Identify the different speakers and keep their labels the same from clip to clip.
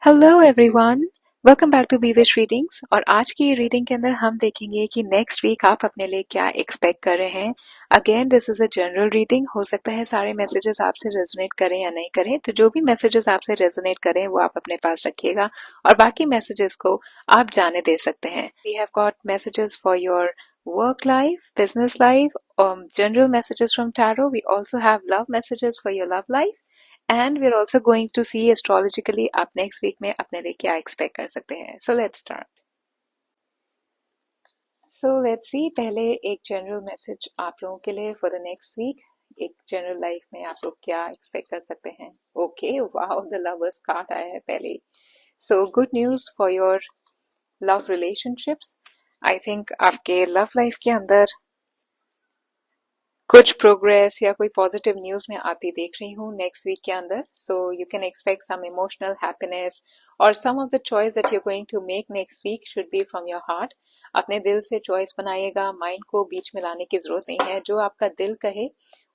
Speaker 1: Hello everyone, welcome back to बीविश readings. और आज की ये रीडिंग के अंदर हम देखेंगे कि नेक्स्ट वीक आप अपने लिए क्या एक्सपेक्ट कर रहे हैं। Again this is a general reading. हो सकता है सारे मैसेजेस आपसे रेजोनेट करें या नहीं करें, तो जो भी मैसेजेस आपसे रेजोनेट करें वो आप अपने पास रखिएगा और बाकी मैसेजेस को आप जाने दे सकते हैं। We have got messages for your work life, business life, general messages from tarot. We also have love messages for your love life. And we're also going to see astrologically आप next week में अपने लिए क्या expect कर सकते हैं. So let's start. So let's see. पहले एक general message आप लोगों के लिए for the next week. एक general life में आप लोग क्या expect कर सकते हैं. Okay, wow, the lovers card आया है पहले. So good news for your love relationships. I think आपके love life के अंदर कुछ प्रोग्रेस या कोई पॉजिटिव न्यूज में आती देख रही हूँ नेक्स्ट वीक के अंदर. So you can expect some emotional happiness और some of the choice that you are going to make next week should be from your heart. अपने दिल से चॉइस बनाइएगा, माइंड को बीच में लाने की जरूरत नहीं है. जो आपका दिल कहे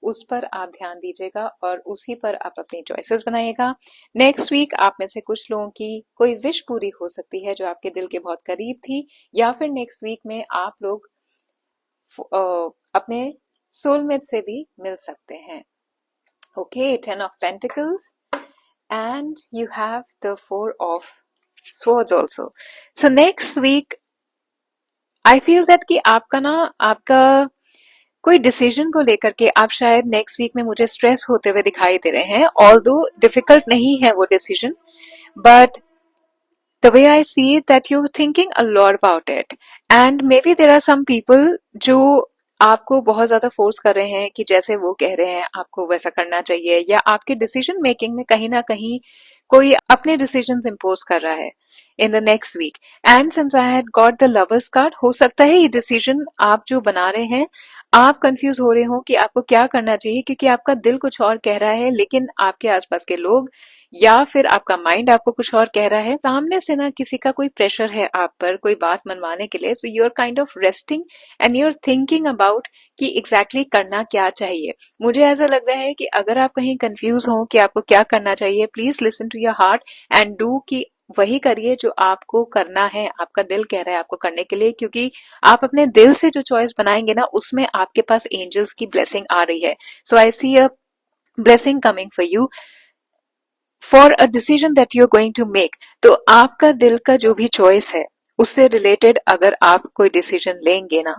Speaker 1: उस पर आप ध्यान दीजिएगा और उसी पर आप अपनी चॉइसेस बनाइएगा. नेक्स्ट वीक आप में से कुछ लोगों की कोई विश पूरी हो सकती है जो आपके दिल के बहुत करीब थी, या फिर नेक्स्ट वीक में आप लोग अपने सोलमेट से भी मिल सकते हैं. Okay, 10 of pentacles and you have the 4 of swords also. So next week I feel that कि आपका कोई डिसीजन को लेकर के आप शायद नेक्स्ट वीक में मुझे स्ट्रेस होते हुए दिखाई दे रहे हैं. ऑल्दो डिफिकल्ट नहीं है वो decision, but the way I see it that you're thinking a lot about it, and maybe there are some people जो आपको बहुत ज्यादा फोर्स कर रहे हैं कि जैसे वो कह रहे हैं आपको वैसा करना चाहिए, या आपके डिसीजन मेकिंग में कहीं ना कहीं कोई अपने डिसीजंस इम्पोज कर रहा है in the next week. And since I had got the lovers card, हो सकता है ये डिसीजन आप जो बना रहे हैं आप कंफ्यूज हो रहे हो कि आपको क्या करना चाहिए, क्योंकि आपका दिल कुछ और कह रहा है लेकिन आपके आसपास के लोग या फिर आपका माइंड आपको कुछ और कह रहा है. सामने से ना किसी का कोई प्रेशर है आप पर कोई बात मनवाने के लिए. So you are kind of resting and you are thinking about कि एग्जैक्टली करना क्या चाहिए. मुझे ऐसा लग रहा है कि अगर आप कहीं कंफ्यूज हो कि आपको क्या करना चाहिए, please listen to your heart and do कि वही करिए जो आपको करना है, आपका दिल कह रहा है आपको करने के लिए. क्योंकि आप अपने दिल से जो चॉइस बनाएंगे ना उसमें आपके पास एंजल्स की ब्लेसिंग आ रही है. So I see a blessing coming for you for a decision that you are going to make. तो आपका दिल का जो भी चॉइस है उससे रिलेटेड अगर आप कोई डिसीजन लेंगे ना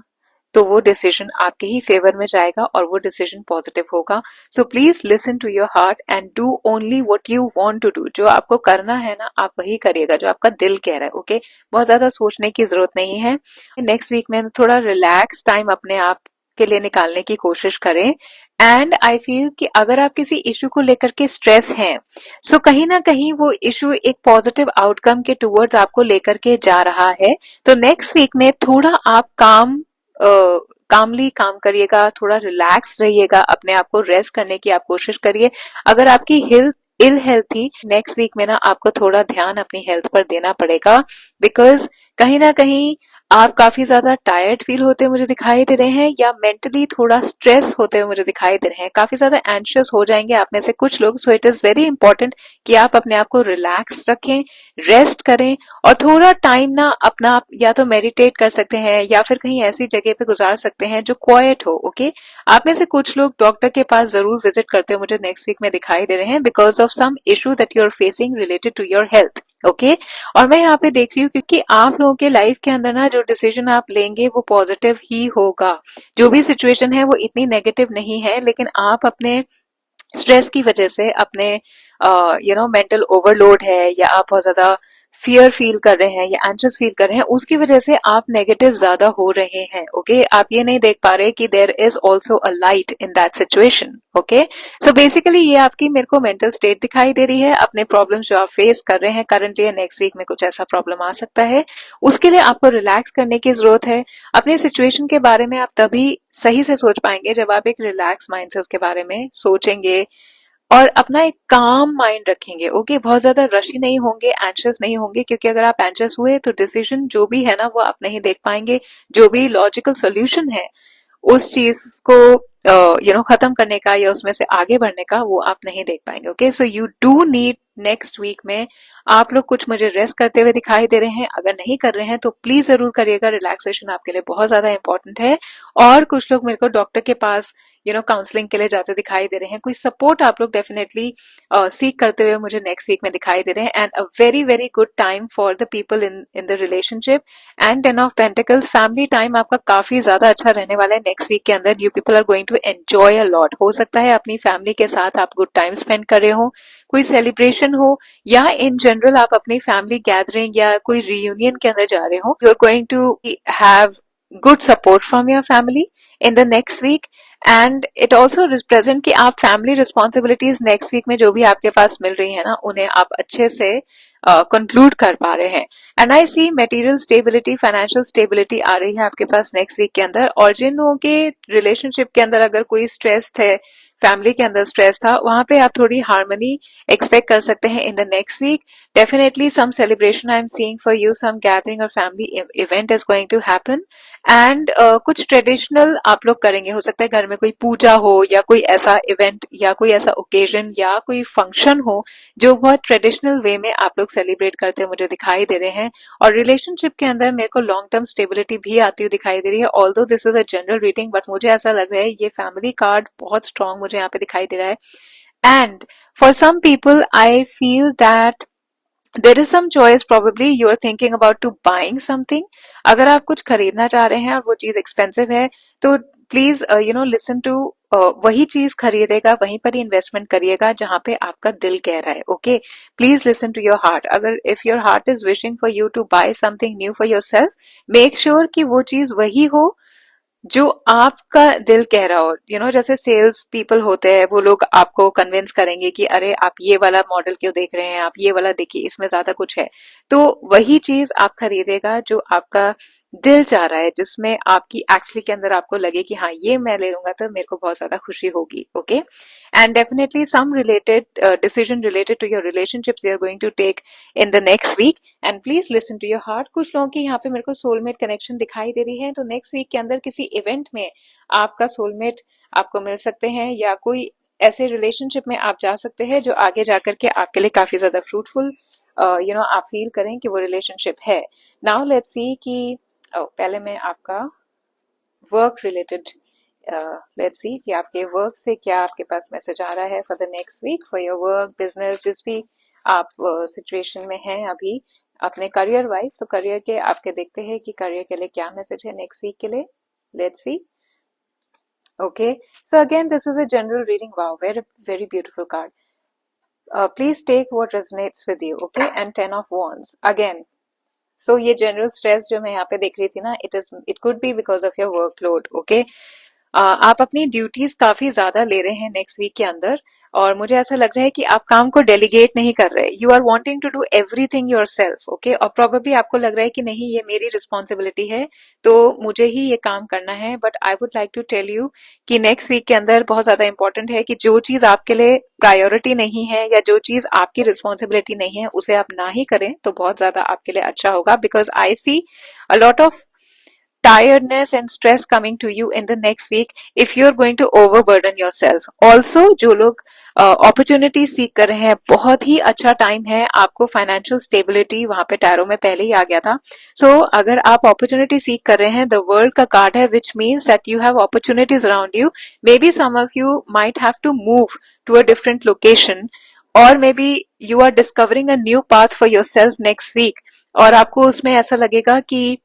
Speaker 1: तो वो डिसीजन आपके ही फेवर में जाएगा और वो डिसीजन पॉजिटिव होगा. So please listen to your heart and do only what you want to do. जो आपको करना है ना आप वही करिएगा जो आपका दिल कह रहा है. ओके, बहुत ज्यादा सोचने की जरूरत नहीं है. नेक्स्ट वीक में थोड़ा रिलैक्स टाइम अपने आप के लिए निकालने की कोशिश करें. एंड आई फील कि अगर आप किसी इशू को लेकर के स्ट्रेस हैं, सो कहीं ना कहीं वो इशू एक पॉजिटिव आउटकम के टूवर्ड्स आपको लेकर के जा रहा है. तो नेक्स्ट वीक में थोड़ा आप कामली काम करिएगा, थोड़ा रिलैक्स रहिएगा, अपने आप को रेस्ट करने की आप कोशिश करिए. अगर आपकी हेल्थ इल हेल्थ थी नेक्स्ट वीक में ना आपको थोड़ा ध्यान अपनी हेल्थ पर देना पड़ेगा, बिकॉज कहीं ना कहीं आप काफी ज्यादा टायर्ड फील होते हुए मुझे दिखाई दे रहे हैं, या मेंटली थोड़ा स्ट्रेस होते हुए मुझे दिखाई दे रहे हैं. काफी ज्यादा एंशियस हो जाएंगे आप में से कुछ लोग. So it is very important कि आप अपने आप को रिलैक्स रखें, रेस्ट करें और थोड़ा टाइम ना अपना या तो मेडिटेट कर सकते हैं या फिर कहीं ऐसी जगह पे गुजार सकते हैं जो क्वाइट हो. ओके, आप में से कुछ लोग डॉक्टर के पास जरूर विजिट करते हुए मुझे नेक्स्ट वीक में दिखाई दे रहे हैं because of some issue that you are facing related to your health. Okay, और मैं यहाँ पे देख रही हूँ क्योंकि आप लोगों के लाइफ के अंदर ना जो डिसीजन आप लेंगे वो पॉजिटिव ही होगा. जो भी सिचुएशन है वो इतनी नेगेटिव नहीं है, लेकिन आप अपने स्ट्रेस की वजह से अपने मेंटल ओवरलोड है या आप बहुत ज्यादा फियर फील कर रहे हैं या एंशियस फील कर रहे हैं, उसकी वजह से आप नेगेटिव ज्यादा हो रहे हैं. ओके, आप ये नहीं देख पा रहे कि there is also a light in that situation. Okay, so basically ये आपकी मेरे को मेंटल स्टेट दिखाई दे रही है. अपने प्रॉब्लम्स जो आप फेस कर रहे हैं करंटली या नेक्स्ट वीक में कुछ ऐसा प्रॉब्लम आ सकता है, उसके लिए आपको रिलैक्स करने की जरूरत है. अपने सिचुएशन के बारे में आप तभी सही से सोच पाएंगे जब आप एक रिलैक्स माइंड से उसके बारे में सोचेंगे और अपना एक काम माइंड रखेंगे. ओके, बहुत ज्यादा रशी नहीं होंगे, एंशियस नहीं होंगे, क्योंकि अगर आप एंशियस हुए तो डिसीजन जो भी है ना वो आप नहीं देख पाएंगे. जो भी लॉजिकल सोल्यूशन है उस चीज को खत्म करने का या उसमें से आगे बढ़ने का वो आप नहीं देख पाएंगे. Okay, so you do need next week में आप लोग कुछ मुझे रेस्ट करते हुए दिखाई दे रहे हैं, अगर नहीं कर रहे हैं तो प्लीज जरूर करिएगा, रिलैक्सेशन आपके लिए बहुत ज्यादा इंपॉर्टेंट है। और कुछ लोग मेरे को डॉक्टर के पास काउंसलिंग के लिए जाते दिखाई दे रहे हैं, कोई सपोर्ट आप लोग डेफिनेटली सीख करते हुए मुझे नेक्स्ट वीक में दिखाई दे रहे हैं। And a very very good time for the people in the relationship. And 10 of pentacles, family time आपका काफी ज्यादा अच्छा रहने वाला है नेक्स्ट वीक के अंदर। You people are going to enjoy a lot. हो सकता है अपनी फैमिली के साथ आप गुड टाइम स्पेंड कर रहे हो, कोई सेलिब्रेशन हो, या इन जनरल आप अपनी फैमिली गैदरिंग या कोई रियूनियन के अंदर जा रहे हो। You are going to have good support from your family in the next week. And it also represent कि आप फैमिली रिस्पॉन्सिबिलिटीज नेक्स्ट वीक में जो भी आपके पास मिल रही है ना, उन्हें आप अच्छे से कंक्लूड कर पा रहे हैं। And I see material stability, financial stability आ रही है आपके पास नेक्स्ट वीक के अंदर। और जिन लोगों के रिलेशनशिप के अंदर अगर कोई स्ट्रेस थे, फैमिली के अंदर स्ट्रेस था, वहां पे आप थोड़ी हार्मनी एक्सपेक्ट कर सकते हैं in the next week. Definitely some celebration I am seeing for you, some gathering और family event is going to happen. And कुछ ट्रेडिशनल आप लोग करेंगे, हो सकता है घर में कोई पूजा हो या कोई ऐसा इवेंट या कोई ऐसा ओकेजन या कोई फंक्शन हो जो बहुत ट्रेडिशनल वे में आप लोग सेलिब्रेट करते हुए मुझे दिखाई दे रहे हैं। और रिलेशनशिप के अंदर मेरे को लॉन्ग टर्म स्टेबिलिटी भी आती हुई दिखाई दे रही है। Although this is a general reading, but मुझे ऐसा लग रहा है ये फैमिली कार्ड बहुत स्ट्रांग मुझे यहाँ पे दिखाई दे रहा है। And for some people I feel that there is some choice, probably you are thinking about to buying something। अगर आप कुछ खरीदना चाह रहे हैं और वो चीज एक्सपेंसिव है तो प्लीज लिसन टू वही चीज खरीदेगा, वहीं पर ही इन्वेस्टमेंट करिएगा जहां पे आपका दिल कह रहा है। Okay, please listen to your heart. अगर if your heart is wishing for you to buy something new for yourself, make sure कि वो चीज वही हो जो आपका दिल कह रहा हो। जैसे सेल्स पीपल होते हैं, वो लोग आपको कन्विंस करेंगे कि अरे आप ये वाला मॉडल क्यों देख रहे हैं, आप ये वाला देखिए, इसमें ज्यादा कुछ है। तो वही चीज आप खरीदेगा जो आपका दिल चाह रहा है, जिसमें आपकी एक्चुअली के अंदर आपको लगे कि हाँ ये मैं ले लूंगा तो मेरे को बहुत ज्यादा खुशी होगी। Okay, and definitely some related decision related to your relationships you are going to take in the next week. And please listen to your heart. कुछ लोगों की यहाँ पे मेरे को सोलमेट कनेक्शन दिखाई दे रही है, तो नेक्स्ट वीक के अंदर किसी इवेंट में आपका सोलमेट आपको मिल सकते हैं, या कोई ऐसे रिलेशनशिप में आप जा सकते हैं जो आगे जाकर के आपके लिए काफी ज्यादा फ्रूटफुल आप फील करें कि वो रिलेशनशिप है। नाउ लेट्स सी कि पहले मैं आपका वर्क रिलेटेड लेट्स सी कि आपके वर्क से क्या आपके पास मैसेज आ रहा है for the next week, for your work, business, जिस भी आप सिचुएशन में हैं अभी अपने करियर वाइज। तो करियर के आपके देखते हैं कि करियर के लिए क्या मैसेज है नेक्स्ट वीक के लिए। Let's see. Okay, so again this is a general reading. Wow, very very beautiful card. Please take what resonates with you. Okay, and 10 of wands again. So ये general stress जो मैं यहाँ पे देख रही थी ना, it could be because of your workload. Okay, आप अपनी ड्यूटीज काफी ज्यादा ले रहे हैं नेक्स्ट वीक के अंदर, और मुझे ऐसा लग रहा है कि आप काम को डेलीगेट नहीं कर रहे। You are wanting to do everything yourself. Okay, और प्रोबेबली आपको लग रहा है कि नहीं ये मेरी रिस्पॉन्सिबिलिटी है तो मुझे ही ये काम करना है। But I would like to tell you कि नेक्स्ट वीक के अंदर बहुत ज्यादा इंपॉर्टेंट है कि जो चीज आपके लिए प्रायोरिटी नहीं है या जो चीज आपकी रिस्पॉन्सिबिलिटी नहीं है उसे आप ना ही करें तो बहुत ज्यादा आपके लिए अच्छा होगा। Because I see a lot of tiredness and stress coming to you in the next week if you're going to overburden yourself. Also जो लोग अपॉर्चुनिटी सीख कर रहे हैं, बहुत ही अच्छा टाइम है आपको। फाइनेंशियल स्टेबिलिटी वहां पे टैरो में पहले ही आ गया था। सो अगर आप अपॉर्चुनिटी सीख कर रहे हैं, द वर्ल्ड का कार्ड है which means that you have opportunities around you. Maybe some of you might have to move to a different location, और maybe you are discovering a new path for yourself next week. और आपको उसमें ऐसा लगेगा कि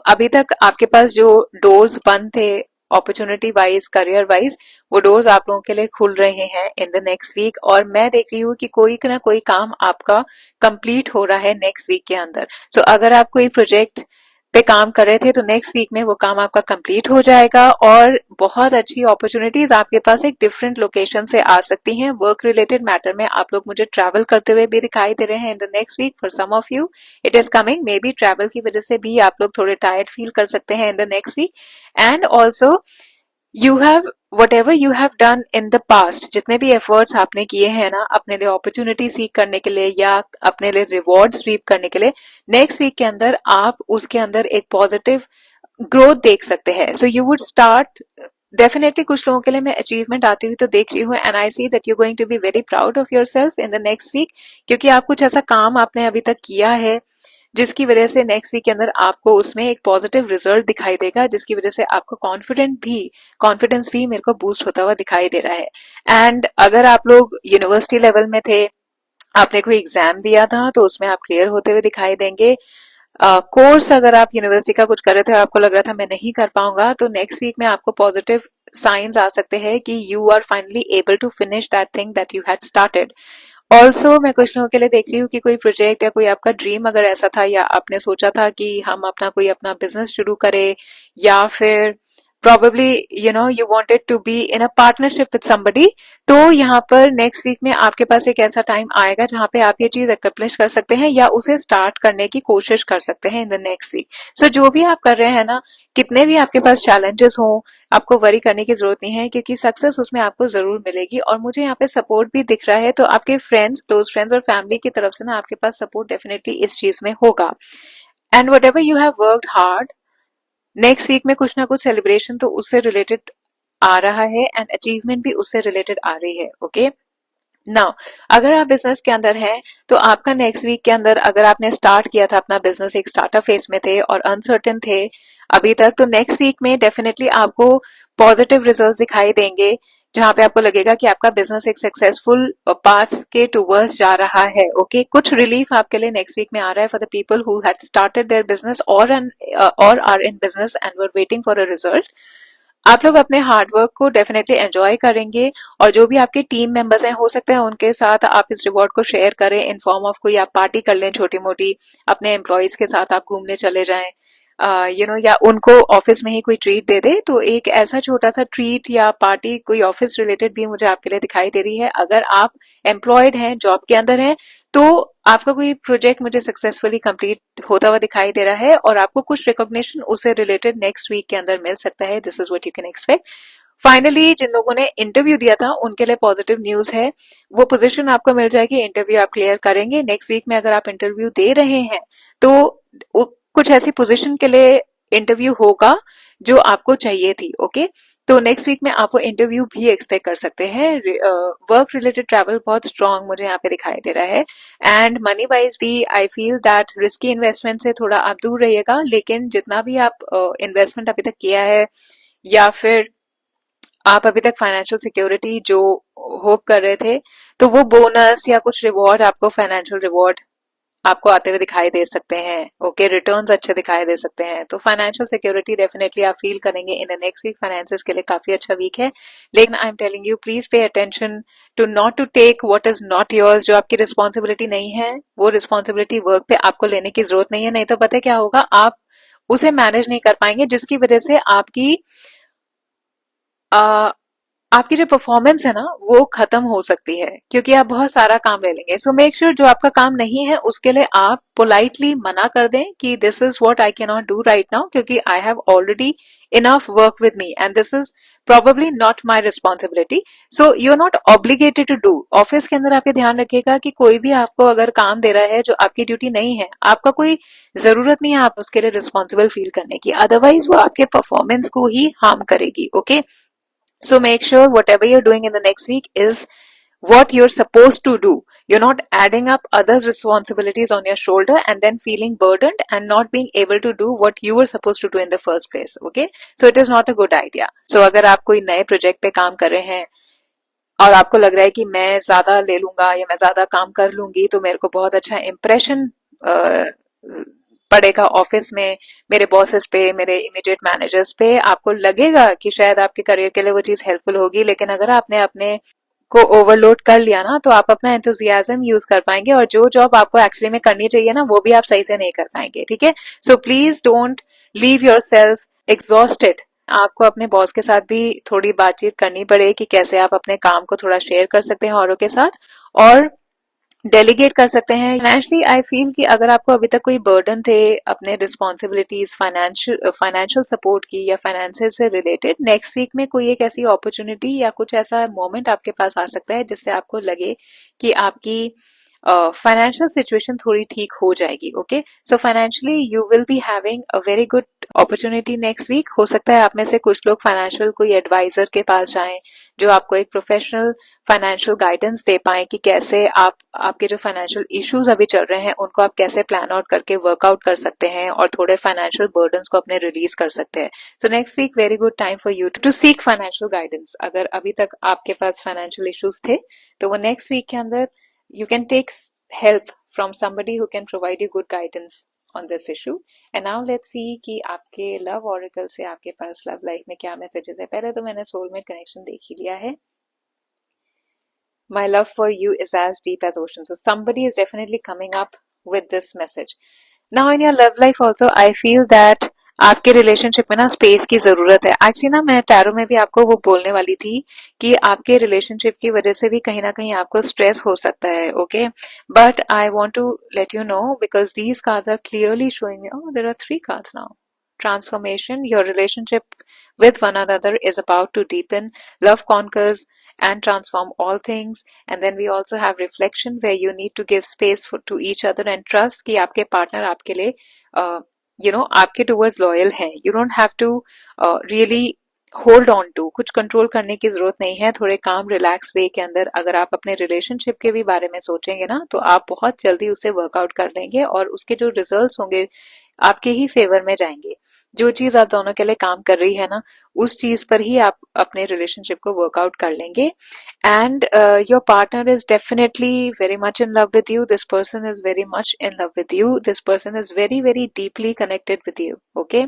Speaker 1: अभी तक आपके पास जो डोर्स बंद थे अपॉर्चुनिटी वाइज, करियर वाइज, वो डोर्स आप लोगों के लिए खुल रहे हैं इन द नेक्स्ट वीक। और मैं देख रही हूँ कि कोई ना कोई काम आपका कंप्लीट हो रहा है नेक्स्ट वीक के अंदर। सो अगर आप कोई प्रोजेक्ट पे काम कर रहे थे तो नेक्स्ट वीक में वो काम आपका कंप्लीट हो जाएगा, और बहुत अच्छी अपॉर्चुनिटीज आपके पास एक डिफरेंट लोकेशन से आ सकती हैं। वर्क रिलेटेड मैटर में आप लोग मुझे ट्रैवल करते हुए भी दिखाई दे रहे हैं in the next week. For some of you it is coming, maybe travel की वजह से भी आप लोग थोड़े टायर्ड फील कर सकते हैं in the next week. And also you have whatever you have done in the past, जितने भी एफर्ट्स आपने किए हैं ना अपने लिए अपॉर्चुनिटी सीख करने के लिए या अपने लिए रिवॉर्ड्स रीप करने के लिए, नेक्स्ट वीक के अंदर आप उसके अंदर एक पॉजिटिव ग्रोथ देख सकते हैं। So you would start definitely कुछ लोगों के लिए मैं अचीवमेंट आती हुई तो देख रही हूँ, and I see that you going to be very proud of yourself in the next week, क्योंकि आप कुछ ऐसा काम आपने अभी तक किया है जिसकी वजह से नेक्स्ट वीक के अंदर आपको उसमें एक पॉजिटिव रिजल्ट दिखाई देगा, जिसकी वजह से आपको कॉन्फिडेंस भी मेरे को बूस्ट होता हुआ दिखाई दे रहा है। एंड अगर आप लोग यूनिवर्सिटी लेवल में थे, आपने कोई एग्जाम दिया था, तो उसमें आप क्लियर होते हुए दिखाई देंगे। कोर्स अगर आप यूनिवर्सिटी का कुछ कर रहे थे और आपको लग रहा था मैं नहीं कर पाऊंगा, तो नेक्स्ट वीक में आपको पॉजिटिव साइंस आ सकते हैं कि you are finally able to finish that thing that you had started. Also मैं कुछ लोगों के लिए देख रही हूँ कि कोई प्रोजेक्ट या कोई आपका ड्रीम अगर ऐसा था, या आपने सोचा था कि हम अपना बिजनेस शुरू करें, या फिर probably you wanted to be in a partnership with somebody, तो यहाँ पर नेक्स्ट वीक में आपके पास एक ऐसा टाइम आएगा जहाँ पे आप ये चीज अकम्प्लिश कर सकते हैं या उसे स्टार्ट करने की कोशिश कर सकते हैं इन द नेक्स्ट वीक। सो जो भी आप कर रहे हैं ना, कितने भी आपके पास चैलेंजेस हो, आपको वरी करने की जरूरत नहीं है, क्योंकि सक्सेस उसमें आपको जरूर मिलेगी। और मुझे यहाँ पे सपोर्ट भी दिख रहा है, तो आपके फ्रेंड्स, क्लोज फ्रेंड्स और फैमिली की तरफ से ना आपके पास सपोर्ट डेफिनेटली इस चीज में होगा। And whatever you have worked hard, next week में कुछ ना कुछ सेलिब्रेशन तो उससे रिलेटेड आ रहा है, एंड अचीवमेंट भी उससे रिलेटेड आ रही है। ओके, नाउ अगर आप बिजनेस के अंदर हैं, तो आपका नेक्स्ट वीक के अंदर, अगर आपने स्टार्ट किया था अपना बिजनेस, एक स्टार्टअप फेज में थे और अनसर्टेन थे अभी तक, तो नेक्स्ट वीक में डेफिनेटली आपको पॉजिटिव रिजल्ट्स दिखाई देंगे, जहां पे आपको लगेगा कि आपका बिजनेस एक सक्सेसफुल पाथ के टूवर्ड्स जा रहा है। ओके, कुछ रिलीफ आपके लिए नेक्स्ट वीक में आ रहा है for the people who had started their business और are in business and were waiting for a result. आप लोग अपने हार्डवर्क को डेफिनेटली एंजॉय करेंगे, और जो भी आपके टीम मेंबर्स हैं, हो सकता है उनके साथ आप इस रिवॉर्ड को शेयर करें इन फॉर्म ऑफ कोई आप पार्टी कर लें छोटी मोटी, अपने एम्प्लॉयज के साथ आप घूमने चले जाएं, या उनको ऑफिस में ही कोई ट्रीट दे दे। तो एक ऐसा छोटा सा ट्रीट या पार्टी कोई ऑफिस रिलेटेड भी मुझे आपके लिए दिखाई दे रही है। अगर आप एम्प्लॉयड हैं, जॉब के अंदर हैं, तो आपका कोई प्रोजेक्ट मुझे सक्सेसफुली कंप्लीट होता हुआ दिखाई दे रहा है, और आपको कुछ रिकॉग्निशन उससे रिलेटेड नेक्स्ट वीक के अंदर मिल सकता है। This is what you can expect. Finally जिन लोगों ने इंटरव्यू दिया था उनके लिए पॉजिटिव न्यूज है, वो पोजीशन आपको मिल जाएगी, इंटरव्यू आप क्लियर करेंगे। नेक्स्ट वीक में अगर आप इंटरव्यू दे रहे हैं, तो कुछ ऐसी पोजीशन के लिए इंटरव्यू होगा जो आपको चाहिए थी। ओके, तो नेक्स्ट वीक में आप वो इंटरव्यू भी एक्सपेक्ट कर सकते हैं। वर्क रिलेटेड ट्रैवल बहुत स्ट्रांग मुझे यहाँ पे दिखाई दे रहा है। एंड मनी वाइज भी आई फील दैट रिस्की इन्वेस्टमेंट से थोड़ा आप दूर रहिएगा, लेकिन जितना भी आप इन्वेस्टमेंट अभी तक किया है, या फिर आप अभी तक फाइनेंशियल सिक्योरिटी जो होप कर रहे थे, तो वो बोनस या कुछ रिवॉर्ड, आपको फाइनेंशियल रिवॉर्ड आपको आते हुए दिखाई दे सकते हैं। ओके, रिटर्न्स अच्छे दिखाई दे सकते हैं, तो फाइनेंशियल सिक्योरिटी डेफिनेटली आप फील करेंगे in the next week. Finances के लिए काफी अच्छा वीक है, लेकिन I am telling you, please pay attention to not to take what is not yours. जो आपकी रिस्पॉन्सिबिलिटी नहीं है, वो रिस्पॉन्सिबिलिटी वर्क पे आपको लेने की जरूरत नहीं है। नहीं तो पता है क्या होगा, आप उसे मैनेज नहीं कर पाएंगे, जिसकी वजह से आ, आपकी जो परफॉर्मेंस है ना, वो खत्म हो सकती है, क्योंकि आप बहुत सारा काम ले लेंगे। सो मेक श्योर जो आपका काम नहीं है उसके लिए आप पोलाइटली मना कर दें कि this is what I can not do right now, क्योंकि I have already enough work with me and this is probably not my responsibility, so you're not obligated to do। Office के अंदर आप ये ध्यान रखिएगा कि कोई भी आपको अगर काम दे रहा है जो आपकी ड्यूटी नहीं है, आपका कोई जरूरत नहीं है आप उसके लिए रिस्पॉन्सिबल फील करने की, अदरवाइज वो आपके परफॉर्मेंस को ही हार्म करेगी। Okay, so make sure whatever you're doing in the next week is what you're supposed to do. You're not adding up others' responsibilities on your shoulder and then feeling burdened and not being able to do what you were supposed to do in the first place. Okay, so it is not a good idea. So अगर आप कोई नए project पे काम कर रहे हैं और आपको लग रहा है कि मैं ज्यादा ले लूंगा या मैं ज्यादा काम कर लूंगी तो मेरे को बहुत अच्छा इम्प्रेशन पड़ेगा ऑफिस में, मेरे बॉसेस पे, मेरे इमीडिएट मैनेजर्स पे, आपको लगेगा कि शायद आपके करियर के लिए वो चीज हेल्पफुल होगी, लेकिन अगर आपने अपने को ओवरलोड कर लिया ना, तो आप अपना एंथुजियाज्म यूज कर पाएंगे, और जो जॉब आपको एक्चुअली में करनी चाहिए ना, वो भी आप सही से नहीं कर पाएंगे। ठीक है, so please don't leave your self exhausted. आपको अपने बॉस के साथ भी थोड़ी बातचीत करनी पड़े कि कैसे आप अपने काम को थोड़ा शेयर कर सकते हैं औरों के साथ, और डेलीगेट कर सकते हैं। फाइनेंशियली आई फील कि अगर आपको अभी तक कोई बर्डन थे अपने रिस्पॉन्सिबिलिटीज, फाइनेंशियल सपोर्ट की या फाइनेंसेस से रिलेटेड, नेक्स्ट वीक में कोई एक ऐसी अपॉर्चुनिटी या कुछ ऐसा मोमेंट आपके पास आ सकता है जिससे आपको लगे कि आपकी फाइनेंशियल सिचुएशन थोड़ी ठीक हो जाएगी. Okay, so financially you will be having a very good opportunity next week. हो सकता है आप में से कुछ लोग फाइनेंशियल कोई एडवाइजर के पास जाएं जो आपको एक प्रोफेशनल फाइनेंशियल गाइडेंस दे पाए कि कैसे आप आपके जो फाइनेंशियल इश्यूज अभी चल रहे हैं उनको आप कैसे प्लान आउट करके वर्कआउट कर सकते हैं और थोड़े फाइनेंशियल बर्डन्स को अपने रिलीज कर सकते हैं. So next week very good time for you to seek financial guidance. अगर अभी तक आपके पास फाइनेंशियल इश्यूज थे तो वो नेक्स्ट वीक के अंदर you can take help from somebody who can provide you good guidance on this issue. And now let's see कि आपके love oracle से आपके पास love life में क्या messages है. पहले तो मैंने soulmate connection देख ही लिया है. My love for you is as deep as ocean. So somebody is definitely coming up with this message. Now in your love life also I feel that आपके रिलेशनशिप में ना स्पेस की जरूरत है. Actually ना मैं टैरो में भी आपको वो बोलने वाली थी कि आपके रिलेशनशिप की वजह से भी कहीं ना कहीं आपको स्ट्रेस हो सकता है. Okay, but I want to let you know because these cards are clearly showing me, oh there are 3 cards now. Transformation, your relationship with one another is about to deepen. Love conquers and transform all things. And then we also have reflection where you need to give space to each other and trust कि आपके partner आपके लिए आपके towards loyal हैं. You don't have to really hold on to, कुछ control करने की जरूरत नहीं है. थोड़े काम रिलैक्स वे के अंदर अगर आप अपने रिलेशनशिप के भी बारे में सोचेंगे ना तो आप बहुत जल्दी उसे वर्कआउट कर लेंगे और उसके जो रिजल्ट्स होंगे आपके ही फेवर में जाएंगे. जो चीज आप दोनों के लिए काम कर रही है ना उस चीज पर ही आप अपने रिलेशनशिप को वर्कआउट कर लेंगे. And your partner is definitely very much in love with you. This person is very much in love with you. This person is very very deeply connected with you. Okay,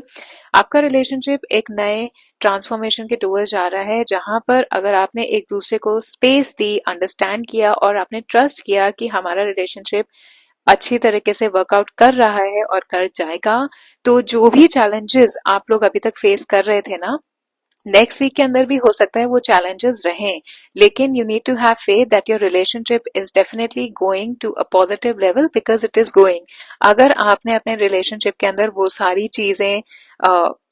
Speaker 1: आपका relationship एक नए transformation के towards जा रहा है जहां पर अगर आपने एक दूसरे को स्पेस दी, अंडरस्टैंड किया और आपने ट्रस्ट किया कि हमारा रिलेशनशिप अच्छी तरीके से वर्कआउट कर रहा है और कर जाएगा, तो जो भी चैलेंजेस आप लोग अभी तक फेस कर रहे थे ना नेक्स्ट वीक के अंदर भी हो सकता है वो चैलेंजेस रहें, लेकिन you need to have faith that your relationship is definitely going to a positive level because it is going. अगर आपने अपने रिलेशनशिप के अंदर वो सारी चीजें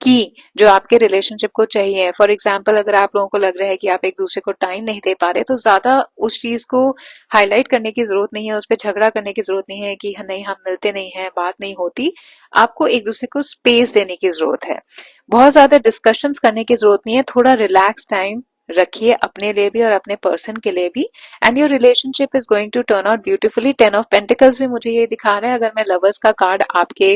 Speaker 1: की जो आपके रिलेशनशिप को चाहिए, फॉर एग्जाम्पल अगर आप लोगों को लग रहा है कि आप एक दूसरे को टाइम नहीं दे पा रहे तो ज्यादा उस चीज को हाईलाइट करने की जरूरत नहीं है, उस पर झगड़ा करने की जरूरत नहीं है कि नहीं हम मिलते नहीं है, बात नहीं होती. आपको एक दूसरे को स्पेस देने की जरूरत है. बहुत ज्यादा डिस्कशंस करने की जरूरत नहीं है. थोड़ा रिलैक्स टाइम रखिए अपने लिए भी और अपने पर्सन के लिए भी and your relationship is going to turn out beautifully. 10 of pentacles भी मुझे ये दिखा रहा है अगर मैं लवर्स का कार्ड आपके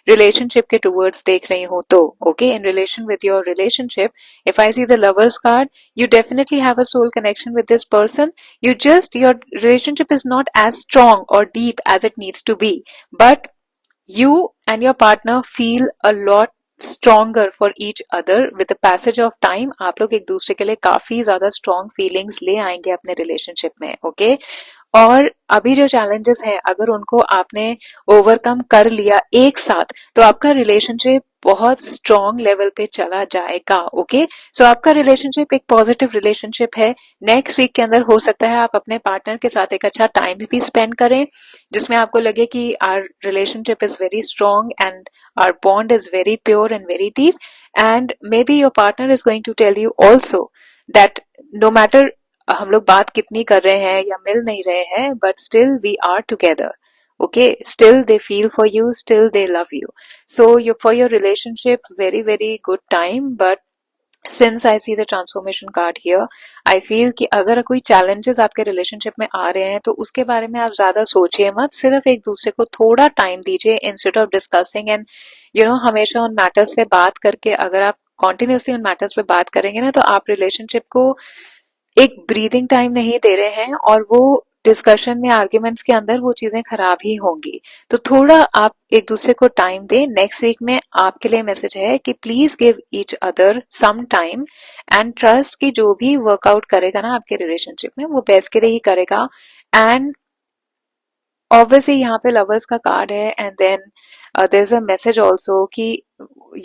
Speaker 1: रिलेशनशिप के टूवर्ड्स देख रही हूँ तो. Okay, in relation with your relationship if I see the lovers card you definitely have a soul connection with this person. Your relationship is not as strong or deep as it needs to be, but you and your partner feel a lot stronger for each other. With the passage of time आप लोग एक दूसरे के लिए काफी ज्यादा strong feelings ले आएंगे अपने relationship में. ओके, और अभी जो challenges हैं अगर उनको आपने overcome कर लिया एक साथ तो आपका relationship बहुत स्ट्रॉन्ग लेवल पे चला जाएगा. ओके, सो आपका रिलेशनशिप एक पॉजिटिव रिलेशनशिप है. नेक्स्ट वीक के अंदर हो सकता है आप अपने पार्टनर के साथ एक अच्छा टाइम भी स्पेंड करें जिसमें आपको लगे कि our relationship is very strong and our bond is very pure and very deep. And maybe your partner is going to tell you also that no matter हम लोग बात कितनी कर रहे हैं या मिल नहीं रहे हैं but still we are together. Okay, still they feel for you, still they love you. So for your relationship very very good time. But since I see the transformation card here, I feel कि अगर कोई challenges आपके relationship में आ रहे हैं तो उसके बारे में आप ज्यादा सोचिए मत. सिर्फ एक दूसरे को थोड़ा टाइम दीजिए instead of discussing and हमेशा उन matters पे बात करके अगर आप continuously उन matters पे बात करेंगे ना तो आप relationship को एक ब्रीदिंग टाइम नहीं दे रहे हैं और वो डिस्कशन में आर्ग्यूमेंट्स के अंदर वो चीजें खराब ही होंगी. तो थोड़ा आप एक दूसरे को टाइम दें. नेक्स्ट वीक में आपके लिए मैसेज है कि please give each other some time and trust कि जो भी वर्कआउट करेगा ना आपके रिलेशनशिप में वो बेस्ट के लिए ही करेगा. एंड ऑब्वियसली यहाँ पे लवर्स का कार्ड है and then there is a message also कि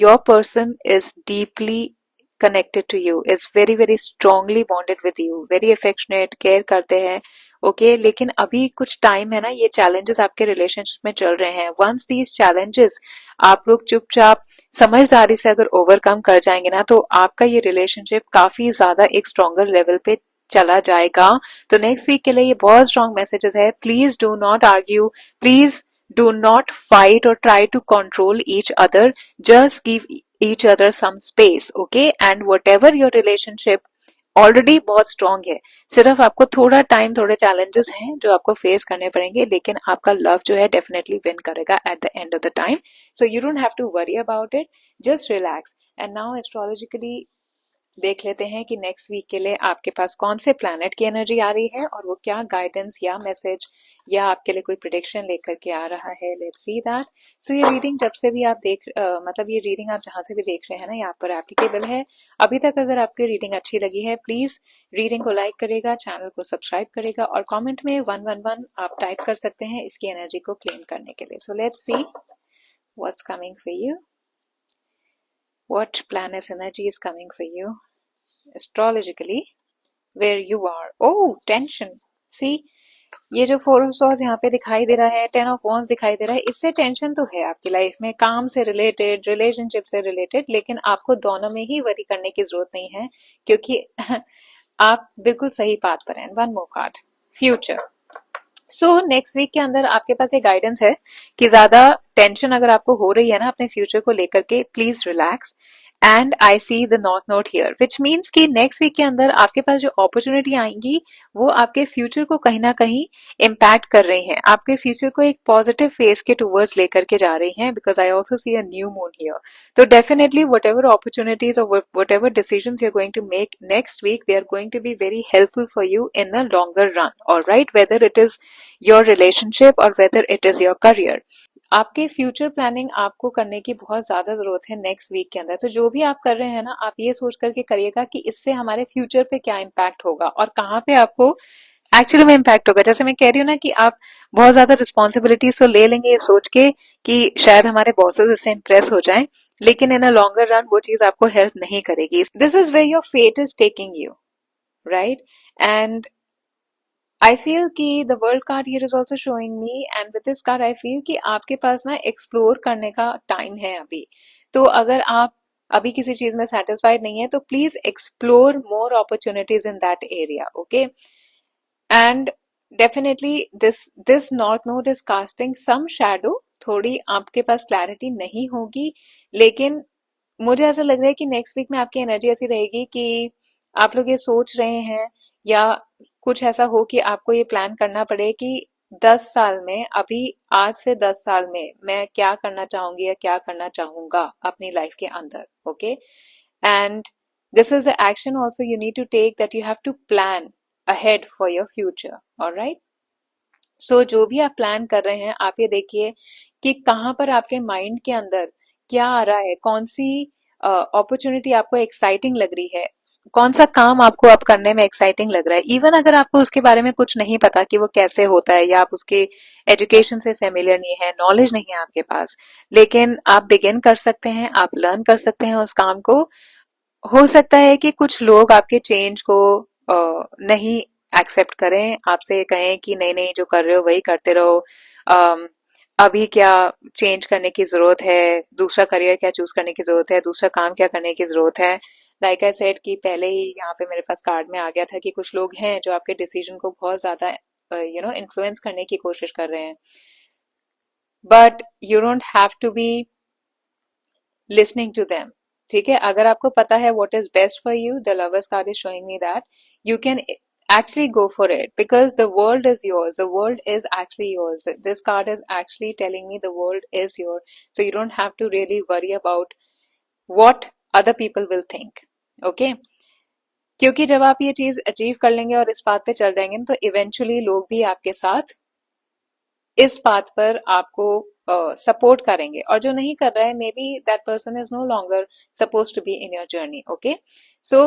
Speaker 1: your person is deeply connected to you, is very very strongly bonded with you, very affectionate, care करते हैं. ओके, लेकिन अभी कुछ टाइम है ना ये challenges आपके relationship में चल रहे हैं. once these challenges आप लोग चुपचाप समझदारी से अगर overcome कर जाएंगे ना तो आपका ये relationship काफी ज्यादा एक stronger level पे चला जाएगा। तो नेक्स्ट वीक के लिए ये बहुत स्ट्रॉन्ग मैसेजेस है। Please do not argue, please do not fight और try to control each other, just give each other some space, okay. And whatever your relationship already बहुत स्ट्रांग है, सिर्फ आपको थोड़ा टाइम, थोड़े चैलेंजेस हैं जो आपको फेस करने पड़ेंगे, लेकिन आपका लव जो है डेफिनेटली विन करेगा at the end of the time. So you don't have to worry about it, just relax. And now astrologically देख लेते हैं कि नेक्स्ट वीक के लिए आपके पास कौन से प्लैनेट की एनर्जी आ रही है और वो क्या गाइडेंस या मैसेज या आपके लिए कोई प्रिडिक्शन लेकर के आ रहा है। Let's see that. सो ये रीडिंग जब से भी आप मतलब ये रीडिंग आप जहां से भी देख रहे हैं ना, यहाँ पर एप्लीकेबल है। अभी तक अगर आपकी रीडिंग अच्छी लगी है, प्लीज रीडिंग को लाइक करेगा, चैनल को सब्सक्राइब करेगा और कॉमेंट में 111 आप टाइप कर सकते हैं इसकी एनर्जी को क्लेम करने के लिए। So let's see what's coming for you, what planet's energy is coming for you astrologically where you are. Oh, tension. See, ये जो फोर ऑफ सॉर्ड्स यहाँ पे दिखाई दे रहा है, 10 ऑफ वॉन्ड्स दिखाई दे रहा है, इससे टेंशन तो है आपकी लाइफ में, काम से रिलेटेड, रिलेशनशिप से रिलेटेड, लेकिन आपको दोनों में ही वरी करने की जरूरत नहीं है क्योंकि आप बिल्कुल सही पाथ पर हैं। One more card, future. So next week के अंदर आपके पास एक गाइडेंस है कि ज्यादा टेंशन अगर आपको हो रही है ना अपने फ्यूचर को लेकर के, please relax. And I see the not note here which means कि नेक्स्ट वीक के अंदर आपके पास जो अपॉर्चुनिटी आएंगी वो आपके फ्यूचर को कहीं ना कहीं इम्पैक्ट कर रही हैं, आपके फ्यूचर को एक पॉजिटिव फेस के टूवर्ड्स लेकर के जा रही हैं, because I also see a new moon here. तो डेफिनेटली वट एवर अपॉर्चुनिटीज और whatever decision you are going to make next week, they are going to be very helpful for you in the longer run, alright, whether it is your relationship और whether it is your career. आपके future planning आपको करने की बहुत ज्यादा जरूरत है next week के अंदर। तो जो भी आप कर रहे हैं ना, आप ये सोच करके करिएगा कि इससे हमारे फ्यूचर पे क्या इम्पैक्ट होगा और कहाँ पे आपको एक्चुअली में इम्पैक्ट होगा। जैसे मैं कह रही हूँ ना कि आप बहुत ज्यादा रिस्पॉन्सिबिलिटीज तो ले लेंगे ये सोच के कि शायद हमारे बॉसेस इससे इम्प्रेस हो जाएं, लेकिन इन अ लॉन्गर रन वो चीज आपको हेल्प नहीं करेगी। This is where your fate is taking you, right. And I feel कि the world card here is also showing me, and with this card I feel कि आपके पास ना एक्सप्लोर करने का टाइम है अभी। तो अगर आप अभी किसी चीज में सेटिस्फाइड नहीं है तो please explore more opportunities in that area, okay. And definitely this north node is casting some shadow, थोड़ी आपके पास क्लैरिटी नहीं होगी, लेकिन मुझे ऐसा लग रहा है कि नेक्स्ट वीक में आपकी एनर्जी ऐसी रहेगी कि आप लोग ये सोच रहे हैं या कुछ ऐसा हो कि आपको ये प्लान करना पड़े कि 10 साल में, अभी आज से 10 साल में मैं क्या करना चाहूंगी या क्या करना चाहूंगा अपनी लाइफ के अंदर, okay. And this is the action also you need to take, that you have to plan ahead for your future, alright. So जो भी आप प्लान कर रहे हैं, आप ये देखिए कि कहाँ पर आपके माइंड के अंदर क्या आ रहा है, कौन सी अपॉर्चुनिटी आपको एक्साइटिंग लग रही है, कौन सा काम आपको अब करने में एक्साइटिंग लग रहा है। इवन अगर आपको उसके बारे में कुछ नहीं पता कि वो कैसे होता है या आप उसके एजुकेशन से फेमिलियर नहीं है, नॉलेज नहीं है आपके पास, लेकिन आप बिगिन कर सकते हैं, आप लर्न कर सकते हैं उस काम को। हो सकता है कि कुछ लोग आपके चेंज को नहीं एक्सेप्ट करें, आपसे कहें कि नहीं नहीं जो कर रहे हो वही करते रहो, अम, अभी क्या चेंज करने की जरूरत है, दूसरा करियर क्या चूज करने की जरूरत है, दूसरा काम क्या करने की जरूरत है। लाइक आई सेड कि पहले ही यहाँ पे मेरे पास कार्ड में आ गया था कि कुछ लोग हैं जो आपके डिसीजन को बहुत ज्यादा इन्फ्लुएंस करने की कोशिश कर रहे हैं, but you don't have to be listening to them, ठीक है। अगर आपको पता है what is best for you, the lovers card is showing me that you can actually go for it because the world is yours, the world is actually yours. This card is actually telling me the world is yours, so you don't have to really worry about what other people will think, okay। क्योंकि जब आप ये चीज achieve कर लेंगे और इस बात पे चल जाएंगे तो इवेंचुअली लोग भी आपके साथ इस पाथ पर आपको सपोर्ट करेंगे, और जो नहीं कर रहा है maybe that person is no longer suppose to be in your journey, okay. So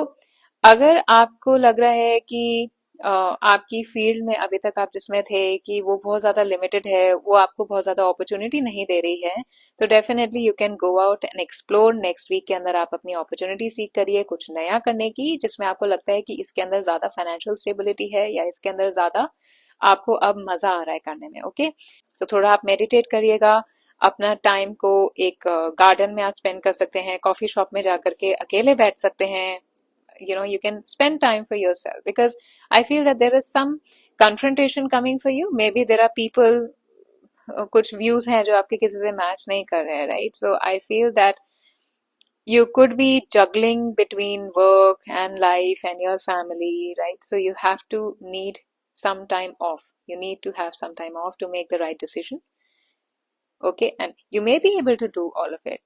Speaker 1: अगर आपको लग रहा है कि आपकी फील्ड में अभी तक आप जिसमें थे कि वो बहुत ज्यादा लिमिटेड है, वो आपको बहुत ज्यादा अपॉर्चुनिटी नहीं दे रही है, तो definitely you can go out and explore. Next week के अंदर आप अपनी अपॉर्चुनिटी सीख करिए कुछ नया करने की, जिसमें आपको लगता है कि इसके अंदर ज्यादा फाइनेंशियल स्टेबिलिटी है या इसके अंदर ज्यादा आपको अब मजा आ रहा है करने में, ओके। तो थोड़ा आप मेडिटेट करिएगा, अपना टाइम को एक गार्डन में आप स्पेंड कर सकते हैं, कॉफी शॉप में जाकर के अकेले बैठ सकते हैं, you can spend time for yourself, because I feel that there is some confrontation coming for you. Maybe there are people, कुछ व्यूज हैं जो आपके किसी से मैच नहीं कर रहे हैं, right? So I feel that you could be juggling between work and life and your family, right? So you have to need some time off. You need to have some time off to make the right decision. Okay, and you may be able to do all of it.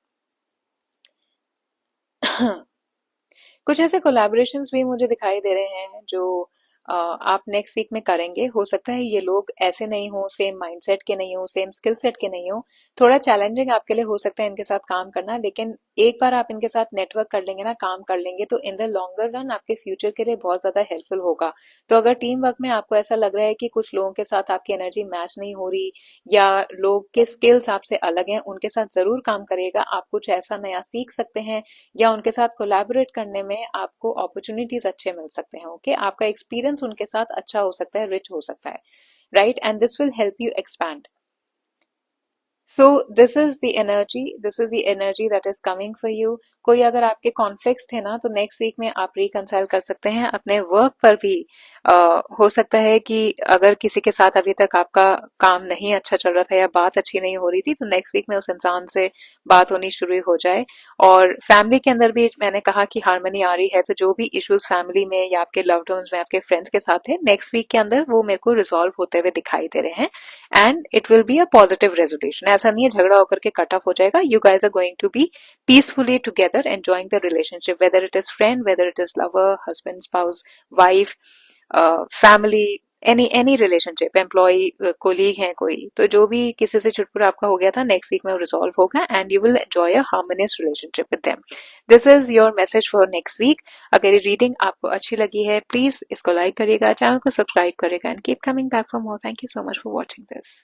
Speaker 1: कुछ ऐसे collaborations भी मुझे दिखाई दे रहे हैं जो आप नेक्स्ट वीक में करेंगे. हो सकता है ये लोग ऐसे नहीं हो, सेम माइंडसेट के नहीं हो, सेम स्किल सेट के नहीं हो. थोड़ा चैलेंजिंग आपके लिए हो सकता है इनके साथ काम करना, लेकिन एक बार आप इनके साथ नेटवर्क कर लेंगे ना, काम कर लेंगे, तो इन द लॉन्गर रन आपके फ्यूचर के लिए बहुत ज्यादा हेल्पफुल होगा. तो अगर टीम वर्क में आपको ऐसा लग रहा है कि कुछ लोगों के साथ आपकी एनर्जी मैच नहीं हो रही, या लोग के स्किल्स आपसे अलग हैं, उनके साथ जरूर काम करिएगा. आप कुछ ऐसा नया सीख सकते हैं, या उनके साथ कोलैबोरेट करने में आपको अपॉर्चुनिटीज अच्छे मिल सकते हैं. ओके, आपका एक्सपीरियंस उनके साथ अच्छा हो सकता है, रिच हो सकता है, right? And this will help you expand. So this is the energy, this is the energy that is coming for you. कोई अगर आपके कॉन्फ्लिक्ट्स थे ना, तो नेक्स्ट वीक में आप रिकंसाइल कर सकते हैं. अपने वर्क पर भी हो सकता है कि अगर किसी के साथ अभी तक आपका काम नहीं अच्छा चल रहा था या बात अच्छी नहीं हो रही थी, तो नेक्स्ट वीक में उस इंसान से बात होनी शुरू हो जाए. और फैमिली के अंदर भी मैंने कहा कि हार्मनी आ रही है, तो जो भी इश्यूज फैमिली में या आपके लव्ड वंस में, आपके फ्रेंड्स के साथ है, नेक्स्ट वीक के अंदर वो मेरे को रिजॉल्व होते हुए दिखाई दे रहे हैं. And it will be a positive resolution. ऐसा नहीं है झगड़ा होकर के कट ऑफ हो जाएगा. You guys are going to be peacefully together, enjoying the relationship, whether it is friend, whether it is lover, husband, spouse, wife, family, any relationship, employ, colleague है कोई, तो जो भी किसी से चुटपुरा आपका हो गया था, नेक्स्ट वीक में वो रिजॉल्व होगा, and you will enjoy a harmonious relationship with them. This is your message for next week. अगर ये रीडिंग आपको अच्छी लगी है, प्लीज इसको लाइक करिएगा, चैनल को सब्सक्राइब करिएगा, and keep coming back for more. Thank you so much for watching this.